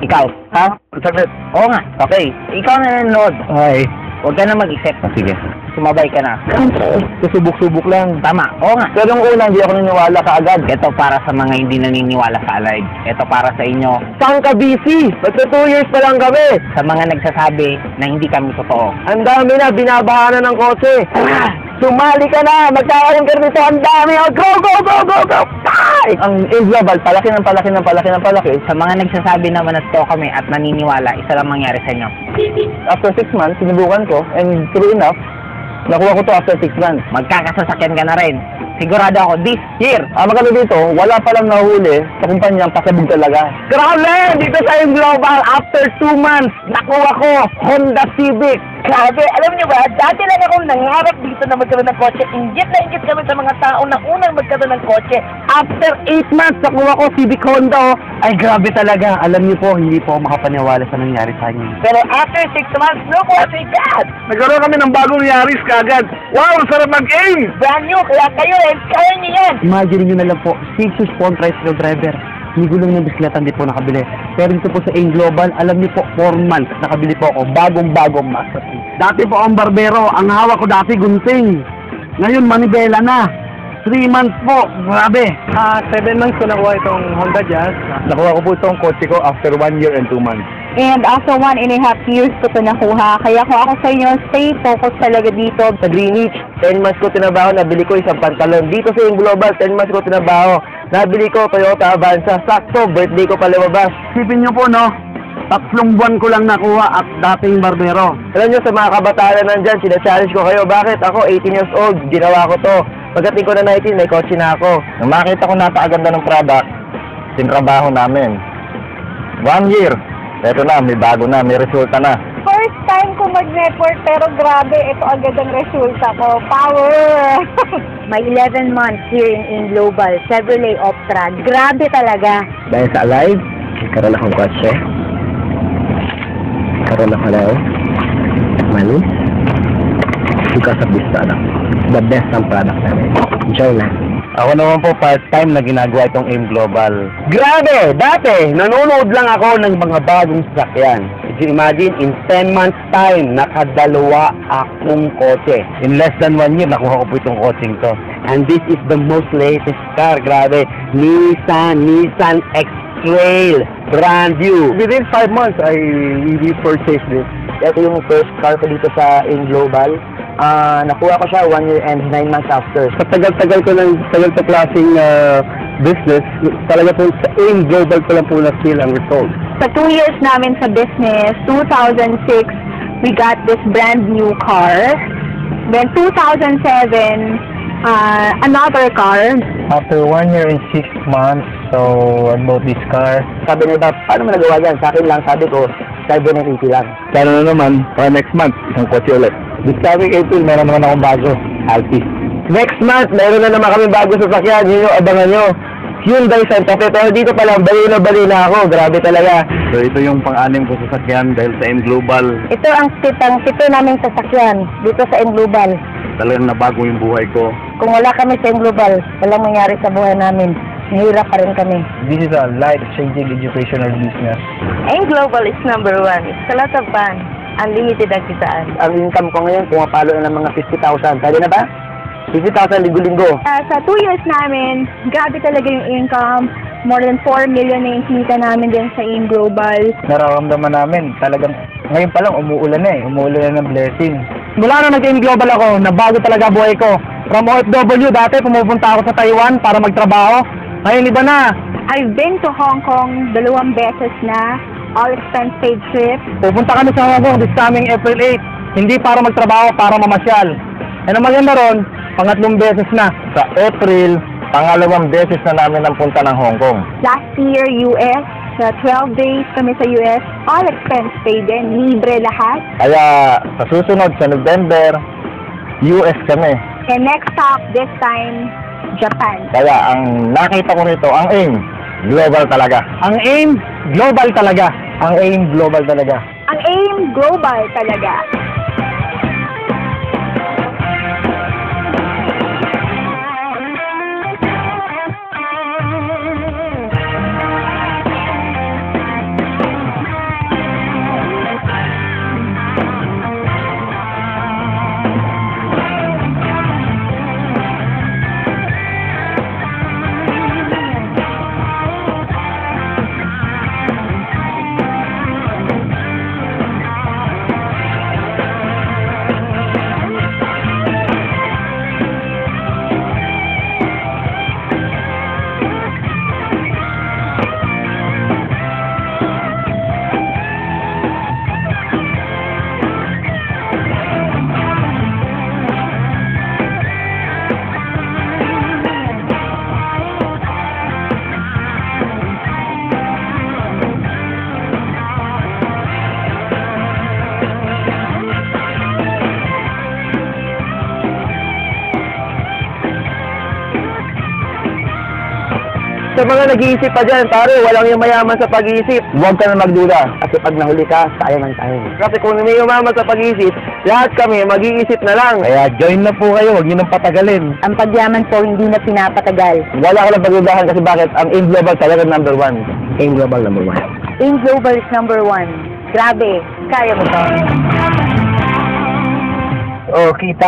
Ikaw, ha? Saglit. Oo nga. Okay. Ikaw na nanonood. Ay. Huwag ka na mag-isip. Sige. Sumabay ka na. Susubok-subok lang. Tama. Oo nga. Pero nung una, hindi ako naniniwala kaagad. Ito para sa mga hindi naniniwala sa Alive. Ito para sa inyo. Saan ka busy? Magto 2 years pa lang kami. Sa mga nagsasabi na hindi kami totoo. Ang dami na, binabaha na ng kotse. Sumali ka na, magkakaroon ka nito, ang dami. Oh, go, go, go, go, go. Ay! Ang global, palaki ng palaki ng palaki ng palaki. Sa mga nagsasabi naman na totoo kami at naniniwala, isa lang mangyari sa inyo. After 6 months, sinubukan ko, and true enough, nakuha ko to after 6 months. Magkakasasakyan ka na rin. Sigurado ako, this year. Maganda dito, wala pa lang nahuli sa kumpanyang pasabog talaga. Grabe! Dito sa global, after 2 months, nakuha ko Honda Civic. Grabe, alam niyo ba, dati lang akong nangarap dito na magkaroon ng kotse. Inggit na inggit kami sa mga tao na unang magkaroon ng kotse. After 8 months, nakuha ko Civic Honda. Ay, grabe talaga. Alam niyo po, hindi po ako makapaniwala sa nangyari sa akin. Pero after 6 months, look what we got! Nagkaroon kami ng bagong Yaris kagad. Wow, sarap mag-aim! Brand new, kaya kayo kaya niyo yan! Imagine nyo na lang po, 6 phone tricycle driver. Hindi gulong ng bisikleta, hindi po nakabili. Pero dito po sa AIM Global, alam niyo po, 4 months, nakabili po ako, bagong-bagong masterpiece. Dati po ang barbero, ang hawak ko dati gunting. Ngayon, manibela na. 3 months po, grabe. 7 months ko nakuha itong Honda Jazz. Nakuha ko po itong kotse ko after 1 year and 2 months. And after 1.5 years ko ito nakuha. Kaya kung ako sa inyo, stay focused talaga dito. Sa Greenwich, 10 months ko tinabaho, nabili ko isang pantalon. Dito sa AIM Global, 10 months ko tinabaho. Nabili ko Toyota Avanza. Sakto, birthday ko pa lumabas. Sipin nyo po, no? 3 buwan ko lang nakuha at dating barbero. Alam nyo, sa mga kabataan na nandyan, sina-challenge ko kayo. Bakit? Ako, 18 years old, ginawa ko to. Pagdating ko na 19, may kotse na ako. Nung makita ko napakaganda ng product, tinrabaho namin. 1 year. Eto na, may bago na, may resulta na. First time ko mag-network, pero grabe, ito agad ang resulta ko. Power! May 11 months here in Global, Chevrolet Optra. Grabe talaga. Dahil sa Alive, karoon akong kotse. Karoon ako na money. Because of this product. The best ang product namin. Enjoy na. Ako naman po part-time na ginagawa itong AIM Global. Grabe! Dati, nanonood lang ako ng mga bagong sasakyan. If you imagine, in 10 months time, nakadalawa akong kotse. In less than 1 year, nakuha ko po itong kotseng to. And this is the most latest car. Grabe. Nissan X-Trail. Brand new. Within 5 months, I really purchased this. Ito yung first car ko dito sa AIM Global. Nakuha ko siya 1 year and 9 months after. Sa tagal-tagal ko ng tagal-tagal klaseng business, talaga po sa AIM Global ko lang po na-feel ang result. Sa 2 years namin sa business, 2006, we got this brand new car. Then 2007, another car. After 1 year and 6 months, so I bought this car. Sabi nila, paano mo nagawa yan? Sa akin lang, sabi ko, 780 lang. Sana na naman, para next month, isang kotse ulit. This coming April, meron naman akong bago, Altis. Next month, meron na naman kami bago sasakyan. Yun yung abangan nyo. Hyundai Santa Fe, pero dito pa lang, bali na ako. Grabe talaga. So ito yung pang-anim ko sasakyan dahil sa AIM Global. Ito ang pito naming sasakyan dito sa AIM Global. Talagang nabago yung buhay ko. Kung wala kami sa AIM Global, walang mangyari sa buhay namin. Nahirap pa rin kami. This is a life-changing educational business. AIM Global is number 1. It's a lot of fun. Unlimited ang kitaan. Ang income ko ngayon, pumapalo na ng mga 50,000. Pwede na ba? 50,000 linggo-linggo. Sa 2 years namin, grabe talaga yung income. More than 4 million na yung kita namin din sa AIM Global. Nararamdaman namin, talagang ngayon pa lang umuulan na umuulan na ng blessing. Mula na nag-AIM Global ako, nabago talaga buhay ko. From OFW, dati pumupunta ako sa Taiwan para magtrabaho. Ngayon iba na. I've been to Hong Kong 2 beses na. All expense paid trip. Pupunta kami sa Hong Kong this coming April 8. Hindi para magtrabaho, para mamasyal. Ano maganda ron, 3 beses na. Sa April, 2 beses na namin ang punta ng Hong Kong. Last year, US. Sa 12 days kami sa US. All expense paid din. Libre lahat. Kaya sa susunod, sa November, US kami. And next stop, this time, Japan. Kaya ang nakita ko rito, ang AIM, global talaga. Ang AIM, global talaga. Ang AIM, global talaga. Ang AIM, global talaga. sa mga nag-iisip pa dyan, pare, walang yung mayaman sa pag-iisip. Huwag ka na magduda. Kasi pag nahuli ka, sayang ang time. Kasi kung may umaman sa pag-iisip, lahat kami mag-iisip na lang. Kaya join na po kayo, huwag nyo nang patagalin. Ang pagyaman po hindi na pinapatagal. Wala ko lang pagdudahan kasi bakit? Ang AIM Global talaga number 1. AIM Global number 1. AIM Global is number 1. Grabe, kaya mo to. Oh, kita